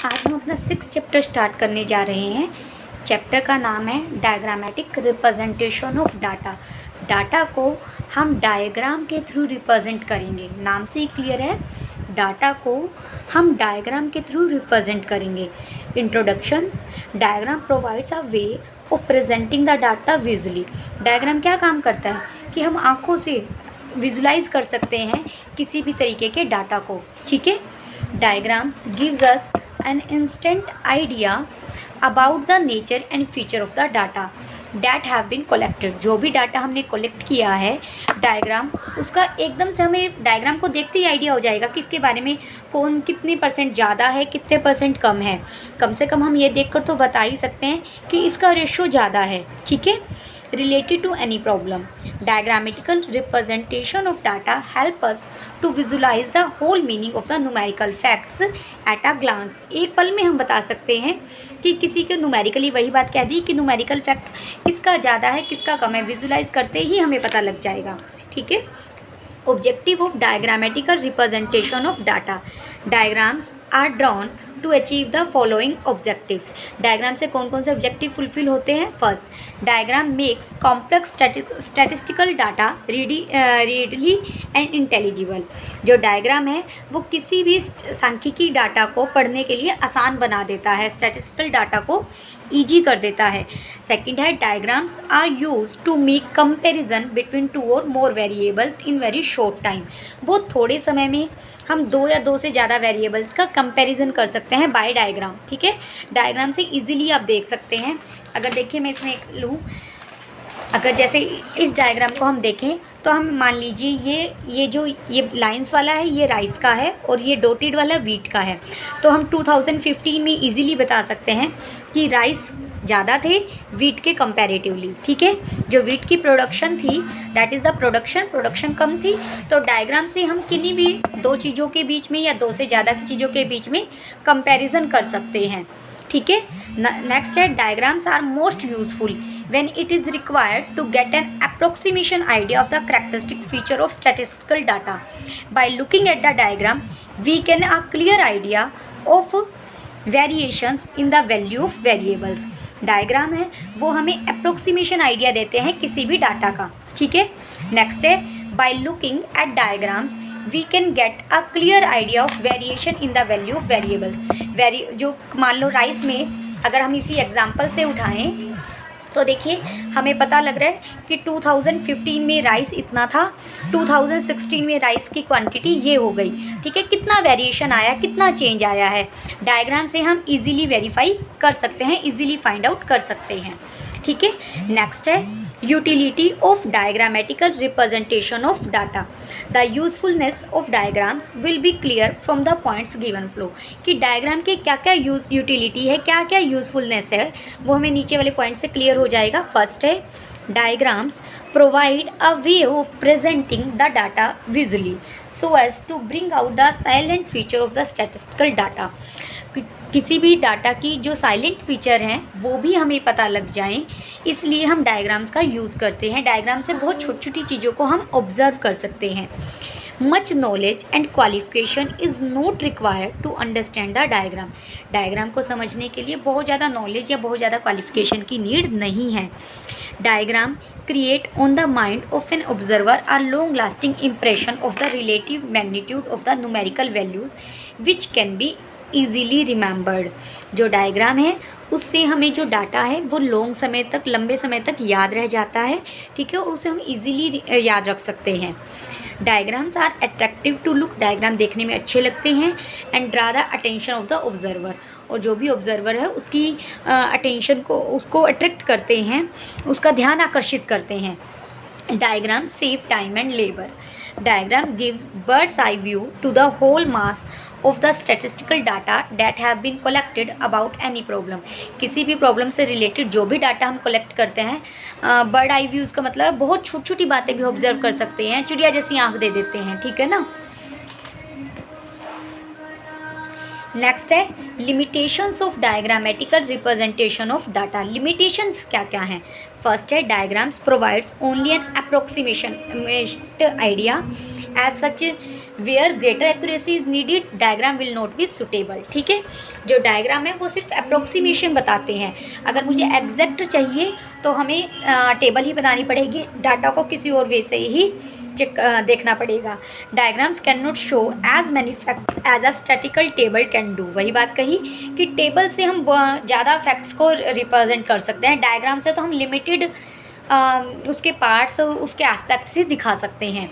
आज हम अपना 6th चैप्टर स्टार्ट करने जा रहे हैं। चैप्टर का नाम है diagrammatic representation of data. Data को हम डायग्राम के थ्रू रिप्रेजेंट करेंगे। नाम से ही क्लियर है, डाटा को हम डायग्राम के थ्रू रिप्रेजेंट करेंगे। Introduction. Diagram provides a way of presenting the data visually. Diagram क्या काम करता है कि हम आँखों से विजुलाइज कर सकते हैं किसी भी तरीके के डाटा को। ठीक है। Diagrams gives us an instant idea about the nature and feature of the data that have been collected। जो भी डाटा हमने कलेक्ट किया है डायग्राम, उसका एकदम से हमें डायग्राम को देखते ही आइडिया हो जाएगा कि इसके बारे में कौन कितने परसेंट ज़्यादा है, कितने परसेंट कम है। कम से कम हम ये देखकर तो बता ही सकते हैं कि इसका रेशो ज़्यादा है। ठीक है। Related to any problem, diagrammatical representation of data help us to visualize the whole meaning of the numerical facts at a glance। एक पल में हम बता सकते हैं कि किसी के न्यूमेरिकली, वही बात कह दी कि न्यूमेरिकल फैक्ट किसका ज़्यादा है किसका कम है, विजुलाइज करते ही हमें पता लग जाएगा। ठीक है। Objective of diagrammatical representation of data. Diagrams are drawn to achieve the following objectives. Diagram से कौन कौन से ऑब्जेक्टिव फुलफिल होते हैं। First, diagram makes complex statistical data readily and intelligible. जो डायग्राम है वो किसी भी सांख्यिकी डाटा को पढ़ने के लिए आसान बना देता है, स्टैटिस्टिकल डाटा को ईजी कर देता है। सेकंड है, diagrams are use to make comparison between two और more variables in very short time. बहुत थोड़े समय में हम दो या दो से ज़्यादा वेरिएबल्स का कंपैरिजन कर सकते हैं बाय डायग्राम। ठीक है। डायग्राम से इजीली आप देख सकते हैं। अगर देखिए मैं इसमें एक लूँ, अगर जैसे इस डायग्राम को हम देखें तो हम मान लीजिए ये लाइंस वाला है, ये राइस का है और ये डॉटेड वाला वीट का है। तो हम 2015 में इजीली बता सकते हैं कि राइस ज़्यादा थे वीट के कंपैरेटिवली। ठीक है। जो वीट की प्रोडक्शन थी, दैट इज़ द प्रोडक्शन कम थी। तो डायग्राम से हम किन्हीं भी दो चीज़ों के बीच में या दो से ज़्यादा चीज़ों के बीच में कंपैरिजन कर सकते हैं। ठीक है। नेक्स्ट है, diagrams are most useful when it is required to get an approximation idea of the characteristic feature of statistical data। By looking at the diagram, we get a clear idea of variations in the value of variables। Diagram है वो हमें approximation idea देते हैं किसी भी data का। ठीक है। नेक्स्ट है, by looking at diagrams we can get a clear idea of variation in the value of variables। जो मान लो राइस में अगर हम इसी एग्जाम्पल से उठाएं तो देखिए हमें पता लग रहा है कि 2015 में राइस इतना था, 2016 में राइस की क्वांटिटी ये हो गई। ठीक है। कितना वेरिएशन आया, कितना चेंज आया है, डायग्राम से हम इजीली वेरीफाई कर सकते हैं, इजीली फाइंड आउट कर सकते हैं। ठीक है। नेक्स्ट है, utility of diagrammatical representation of data. The usefulness of diagrams will be clear from the points given flow. कि डायग्राम के क्या क्या यूटिलिटी है, क्या क्या यूजफुलनेस है, वो हमें नीचे वाले पॉइंट से क्लियर हो जाएगा। फर्स्ट है, diagrams provide a way of presenting the data visually so as to bring out the silent feature of the statistical data. किसी भी डाटा की जो साइलेंट फीचर हैं वो भी हमें पता लग जाएं, इसलिए हम डायग्राम्स का यूज़ करते हैं। डायग्राम से बहुत छोटी छोटी चीज़ों को हम ऑब्जर्व कर सकते हैं। Much knowledge and qualification is not required to understand the diagram. Diagram को समझने के लिए बहुत ज़्यादा नॉलेज या बहुत ज़्यादा क्वालिफिकेशन की नीड नहीं है। Diagram create on the mind of an observer are long lasting impression of the relative magnitude of the numerical values which can be easily remembered. जो डायग्राम है उससे हमें जो डाटा है वो लंबे समय तक याद रह जाता है। ठीक है। और उसे हम इजीली याद रख सकते हैं। Diagrams are attractive to look. Diagram देखने में अच्छे लगते हैं। And draw the attention of the observer. और जो भी ऑब्जर्वर है उसकी अटेंशन को, उसको अट्रैक्ट करते हैं, उसका ध्यान आकर्षित करते हैं। Diagram save time and labour. Diagram gives birds eye view to the whole mass of the statistical data that have been collected about any problem। किसी भी प्रॉब्लम से रिलेटेड जो भी डाटा हम कलेक्ट करते हैं, बर्ड आई व्यूज़ का मतलब बहुत छोटी छोटी बातें भी ऑब्जर्व कर सकते हैं, चिड़िया जैसी आंख दे देते हैं। ठीक है ना। नेक्स्ट है limitations of diagrammatical representation of data. Limitations क्या क्या हैं? फर्स्ट है diagrams provides only an approximation idea as such where greater accuracy is needed diagram will not be suitable. ठीक है, जो डायग्राम है वो सिर्फ अप्रोक्सीमेशन बताते हैं। अगर मुझे एग्जैक्ट चाहिए तो हमें टेबल ही बनानी पड़ेगी, डाटा को किसी और वे से ही देखना पड़ेगा। Diagrams can not show as many facts as a statical table can do. वही बात कही कि टेबल से हम ज़्यादा फैक्ट्स को रिप्रेजेंट कर सकते हैं, डायग्राम से तो हम लिमिटेड उसके पार्ट्स उसके एस्पेक्ट्स ही दिखा सकते हैं।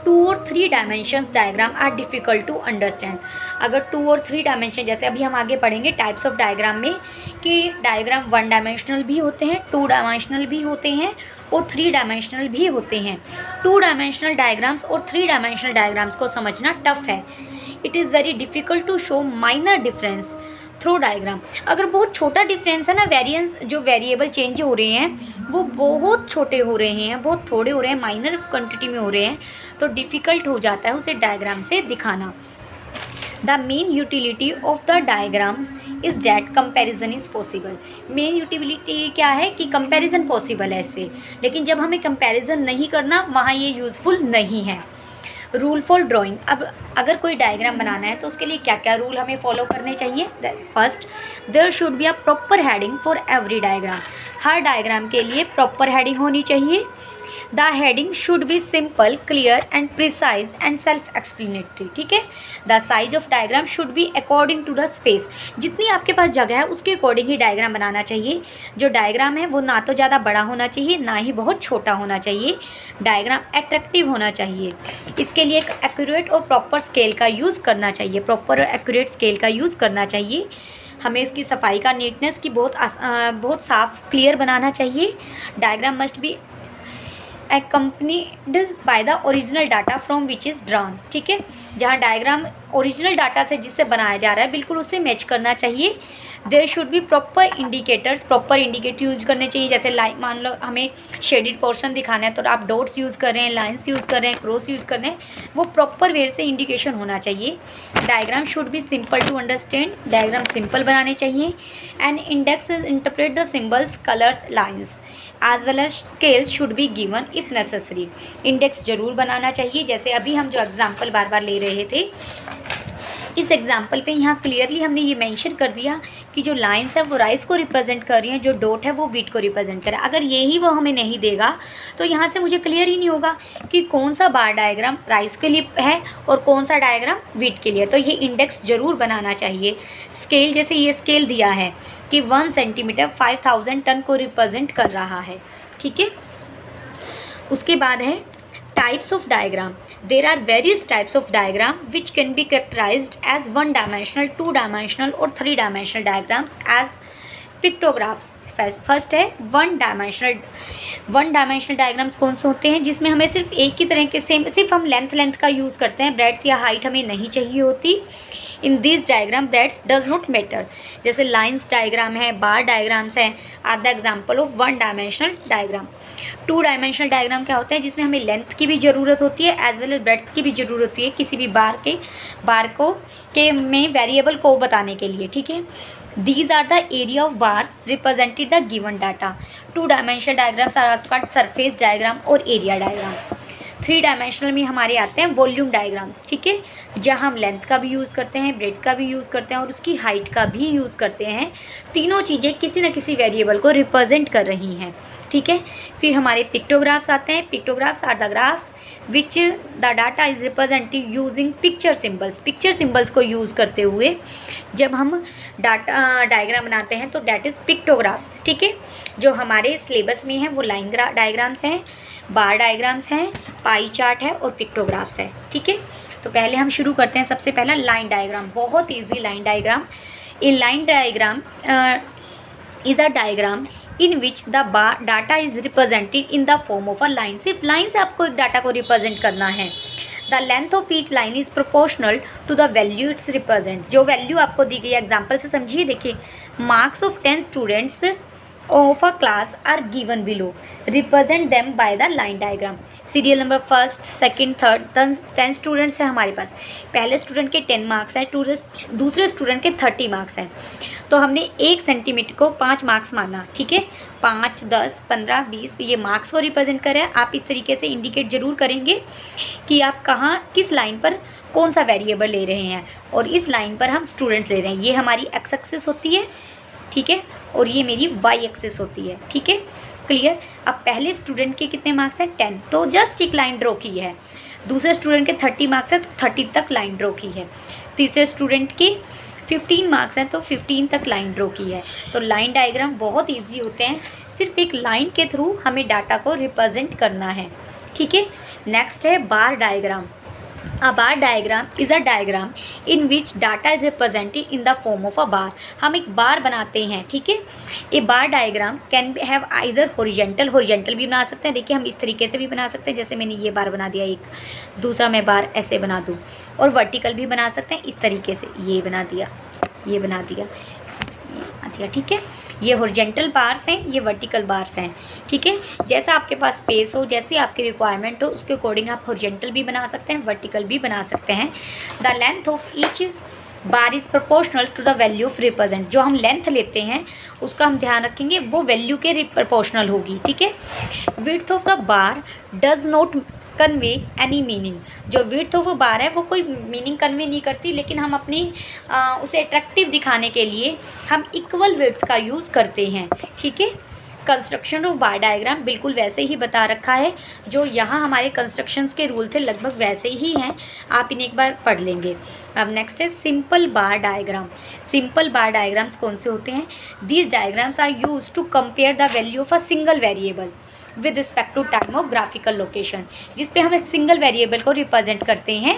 2 और 3 dimensions diagram are difficult to understand. अगर 2 और 3 डायमेंशन, जैसे अभी हम आगे पढ़ेंगे टाइप्स ऑफ डायग्राम में, कि डायग्राम 1 डायमेंशनल भी होते हैं, 2 डायमेंशनल भी होते हैं और 3 डायमेंशनल भी होते हैं। 2 डायमेंशनल डायग्राम्स और 3 डायमेंशनल डायग्राम्स को समझना टफ है। It is very difficult to show minor difference through diagram. अगर बहुत छोटा डिफरेंस है ना, वेरिएंस जो वेरिएबल चेंज हो रहे हैं वो बहुत छोटे हो रहे हैं, बहुत थोड़े हो रहे हैं, माइनर क्वांटिटी में हो रहे हैं, तो डिफ़िकल्ट हो जाता है उसे डायग्राम से दिखाना। The main utility of the diagrams is that comparison is possible. Main utility क्या है कि कंपैरिजन पॉसिबल है इससे, लेकिन जब हमें कंपैरिजन नहीं करना वहाँ ये यूज़फुल नहीं है। रूल फॉर ड्राइंग, अब अगर कोई डायग्राम बनाना है तो उसके लिए क्या क्या रूल हमें फॉलो करने चाहिए? First, there should be a proper heading for every diagram. हर डायग्राम के लिए प्रॉपर हेडिंग होनी चाहिए। The heading should be simple, clear and precise and self explanatory. ठीक है, the size of diagram should be according to the space. जितनी आपके पास जगह है उसके अकॉर्डिंग ही डायग्राम बनाना चाहिए। जो डायग्राम है वो ना तो ज़्यादा बड़ा होना चाहिए ना ही बहुत छोटा होना चाहिए। डायग्राम अट्रैक्टिव होना चाहिए। इसके लिए एक एक्यूरेट और प्रॉपर स्केल का यूज़ करना चाहिए, प्रॉपर और एक्यूरेट स्केल का यूज़ करना चाहिए। हमें इसकी सफाई का, नीटनेस की बहुत साफ क्लियर बनाना चाहिए। Diagram must be accompanied by the original data from which is drawn। ठीक है, जहाँ डायग्राम ओरिजिनल डाटा से जिससे बनाया जा रहा है बिल्कुल उससे मैच करना चाहिए। There should be proper indicators, proper indicator use करने चाहिए। जैसे लाइन, मान लो हमें शेडेड पोर्शन दिखाना है तो आप डॉट्स यूज़ कर रहे हैं, लाइन्स यूज़ कर रहे हैं, क्रॉस यूज़ कर रहे हैं, वो प्रॉपर वे से इंडिकेशन होना चाहिए। Diagram should be simple to understand, diagram simple बनाने चाहिए। And index interpret the symbols, colours, lines as well as scales should be given if necessary. Index ज़रूर बनाना चाहिए। जैसे अभी हम जो एग्जाम्पल बार बार ले रहे थे, इस एग्जाम्पल पे यहाँ क्लियरली हमने ये मेंशन कर दिया कि जो लाइंस है वो राइस को रिप्रेजेंट कर रही हैं, जो डॉट है वो वीट को रिप्रेजेंट कर रहा है। अगर यही वो हमें नहीं देगा तो यहाँ से मुझे क्लियर ही नहीं होगा कि कौन सा बार डायग्राम राइस के लिए है और कौन सा डायग्राम वीट के लिए। तो ये इंडेक्स ज़रूर बनाना चाहिए। स्केल, जैसे ये स्केल दिया है कि 1 सेंटीमीटर 5000 टन को रिप्रेजेंट कर रहा है। ठीक है, उसके बाद है types of diagram. There are various types of diagram which can be characterized as 1 dimensional, 2 dimensional और 3 dimensional diagrams as pictographs। First है 1 डायमेंशनल डायग्राम्स कौन से होते हैं जिसमें हमें सिर्फ एक ही तरह के सिर्फ हम लेंथ का यूज़ करते हैं, ब्रेड्थ या हाइट हमें नहीं चाहिए होती। In this diagram breadth does not matter. जैसे लाइंस डायग्राम है, बार डायग्राम्स हैं, are the example of 1 dimensional diagram. 2 dimensional diagram क्या होते हैं जिसमें हमें लेंथ की भी ज़रूरत होती है एज वेल एज ब्रेड्थ की भी ज़रूरत होती है किसी भी बार में वेरिएबल को बताने के लिए। ठीक है, These are the area of bars represented the given data। 2 dimensional diagrams are also called surface diagram और एरिया डायग्राम। 3 डायमेंशनल में हमारे आते हैं वॉल्यूम डायग्राम्स। ठीक है, जहाँ हम लेंथ का भी यूज़ करते हैं, ब्रेड्थ का भी यूज़ करते हैं और उसकी हाइट का भी यूज़ करते हैं। तीनों चीज़ें किसी न किसी वेरिएबल को रिप्रेजेंट कर रही हैं। ठीक है, फिर हमारे पिक्टोग्राफ्स आते हैं। Pictographs are the graphs which the data is represented using picture symbols. Picture symbols को यूज़ करते हुए जब हम डायग्राम बनाते हैं तो डैट इज़ पिक्टोग्राफ्स। ठीक है, जो हमारे सिलेबस में है वो लाइन डायग्राम्स हैं, बार डायग्राम्स हैं, पाई चार्ट है और पिक्टोग्राफ्स है। ठीक है, तो पहले हम शुरू करते हैं। सबसे पहला लाइन डायग्राम, बहुत easy line diagram. A line diagram is a diagram in which the data is represented in the form of a line. सिर्फ लाइन से आपको एक डाटा को रिप्रेजेंट करना है। The length of each line is proportional to the value its represent. जो वैल्यू आपको दी गई एग्जाम्पल से समझिए। देखिए, marks of 10 students of a class are given below. Represent them by the line diagram. Serial number first, second, third, 10 students हैं हमारे पास। पहले स्टूडेंट के 10 मार्क्स हैं, दूसरे स्टूडेंट के 30 मार्क्स हैं। तो हमने 1 सेंटीमीटर को 5 मार्क्स माना, ठीक है। 5, 10, 15, 20 ये मार्क्स को रिप्रेजेंट कर रहे हैं। आप इस तरीके से इंडिकेट ज़रूर करेंगे कि आप कहाँ किस लाइन पर कौन सा वेरिएबल ले रहे हैं, और इस लाइन पर हम स्टूडेंट्स ले रहे हैं। ये हमारी एक्स एक्सिस होती है, ठीक है, और ये मेरी वाई एक्सिस होती है, ठीक है, क्लियर। अब पहले स्टूडेंट के कितने मार्क्स हैं 10, तो जस्ट एक लाइन ड्रॉ की है। दूसरे स्टूडेंट के 30 मार्क्स हैं तो 30 तक लाइन ड्रॉ की है। तीसरे स्टूडेंट के 15 मार्क्स हैं तो 15 तक लाइन ड्रॉ की है। तो लाइन डायग्राम बहुत ईजी होते हैं, सिर्फ एक लाइन के थ्रू हमें डाटा को रिप्रेजेंट करना है, ठीक है। नेक्स्ट है बार diagram. A bar diagram is a diagram in which data is represented in the form of a bar. हम एक बार बनाते हैं, ठीक है। A bar diagram can have either horizontal भी बना सकते हैं। देखिए हम इस तरीके से भी बना सकते हैं, जैसे मैंने ये बार बना दिया एक, दूसरा मैं बार ऐसे बना दूँ, और वर्टिकल भी बना सकते हैं इस तरीके से, ये बना दिया, ये बना दिया, ठीक है। ये हॉरिजॉन्टल बार्स हैं, ये वर्टिकल बार्स हैं, ठीक है। जैसा आपके पास स्पेस हो, जैसी आपकी रिक्वायरमेंट हो, उसके अकॉर्डिंग आप हॉरिजॉन्टल भी बना सकते हैं, वर्टिकल भी बना सकते हैं। The length of each bar is proportional to the value of represent. जो हम लेंथ लेते हैं उसका हम ध्यान रखेंगे, वो वैल्यू के प्रोपोर्शनल होगी, ठीक है। Width of the bar does not convey any meaning. जो विड्थ ऑफ बार है वो कोई मीनिंग कन्वे नहीं करती, लेकिन हम अपनी उसे अट्रैक्टिव दिखाने के लिए हम इक्वल विड्थ का यूज़ करते हैं, ठीक है। कंस्ट्रक्शन ऑफ बार डायग्राम बिल्कुल वैसे ही बता रखा है, जो यहाँ हमारे कंस्ट्रक्शंस के रूल थे लगभग वैसे ही हैं, आप इन्हें एक बार पढ़ लेंगे। अब नेक्स्ट है simple bar diagram. Simple bar diagrams कौन से होते हैं? These diagrams are use to compare the value of a single variable with respect to time of graphical location, जिस पे हम एक सिंगल वेरिएबल को रिप्रेजेंट करते हैं।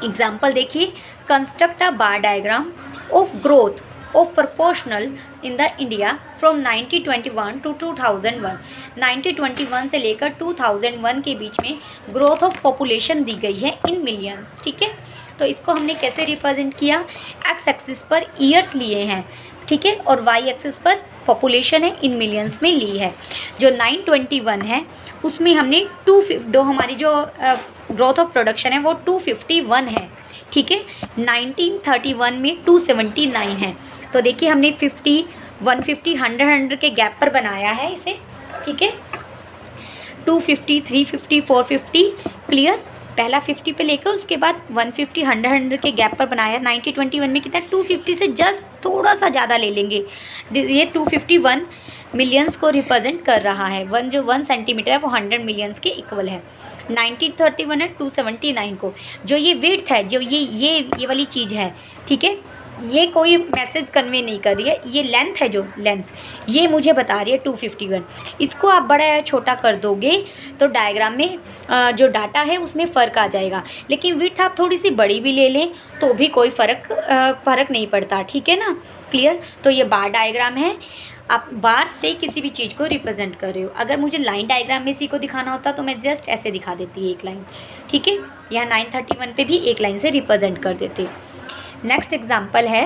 एग्जाम्पल देखिए, construct a bar diagram of growth of proportional in the India from 1921 to 2001। 1921 से लेकर 2001 के बीच में ग्रोथ ऑफ पॉपुलेशन दी गई है इन मिलियंस, ठीक है। तो इसको हमने कैसे रिप्रेजेंट किया? एक्स एक्सिस पर ईयर्स लिए हैं, ठीक है, और वाई एक्सिस पर पॉपुलेशन है इन मिलियंस में ली है। जो 921 है उसमें हमने हमारी जो ग्रोथ ऑफ प्रोडक्शन है वो 251 है, ठीक है। 1931 में 279 है। तो देखिए हमने 50, 150, 100 के गैप पर बनाया है इसे, ठीक है। 250, 350, 450, क्लियर। पहला 50 पे लेकर उसके बाद 150, 100 के गैप पर बनाया। 1921 में कितना? 250 से जस्ट थोड़ा सा ज़्यादा ले लेंगे। ये 251 मिलियंस को रिप्रेजेंट कर रहा है। जो 1 सेंटीमीटर है वो 100 मिलियंस के इक्वल है। 1931 है 279 को। जो ये विड्थ है, जो ये वाली चीज़ है, ठीक है, ये कोई मैसेज कन्वे नहीं कर रही है। ये लेंथ है, जो लेंथ ये मुझे बता रही है 251। इसको आप बड़ा या छोटा कर दोगे तो डायग्राम में जो डाटा है उसमें फ़र्क आ जाएगा। लेकिन विड्थ आप थोड़ी सी बड़ी भी ले लें तो भी कोई फ़र्क नहीं पड़ता, ठीक है ना, क्लियर। तो ये बार डायग्राम है, आप बार से किसी भी चीज़ को रिप्रेजेंट कर रहे हो। अगर मुझे लाइन डायग्राम में इसी को दिखाना होता तो मैं जस्ट ऐसे दिखा देती एक लाइन, ठीक है। यहाँ 931 पे भी एक लाइन से रिप्रेजेंट कर देते। नेक्स्ट एग्जाम्पल है,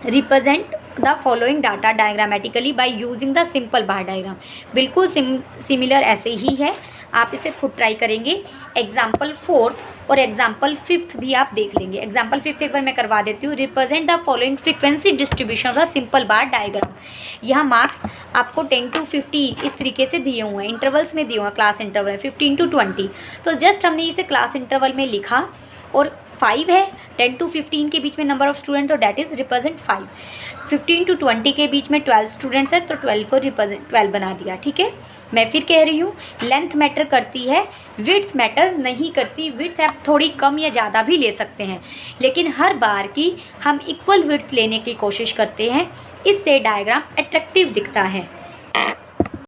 represent the following data diagrammatically by using the simple bar diagram. बिल्कुल सिमिलर ऐसे ही है, आप इसे खुद ट्राई करेंगे। एग्जाम्पल 4 और एग्जाम्पल 5 भी आप देख लेंगे। एग्जाम्पल 5 एक बार मैं करवा देती हूँ। Represent the following frequency distribution of the simple bar diagram. यहाँ मार्क्स आपको 10 to 15 इस तरीके से दिए हुए हैं, इंटरवल्स में दिए हुए हैं, क्लास इंटरवल 15 to 20। तो जस्ट हमने इसे क्लास इंटरवल में लिखा, और 5 है 10 to 15 के बीच में नंबर ऑफ स्टूडेंट, तो डैट इज़ रिप्रेजेंट 5। 15 to 20 के बीच में 12 स्टूडेंट्स है तो 12 को रिप्रेजेंट 12 बना दिया, ठीक है। मैं फिर कह रही हूँ, लेंथ मैटर करती है, विड्थ मैटर नहीं करती। विड्थ आप थोड़ी कम या ज़्यादा भी ले सकते हैं, लेकिन हर बार की हम इक्वल विड्थ लेने की कोशिश करते हैं, इससे डायग्राम अट्रैक्टिव दिखता है।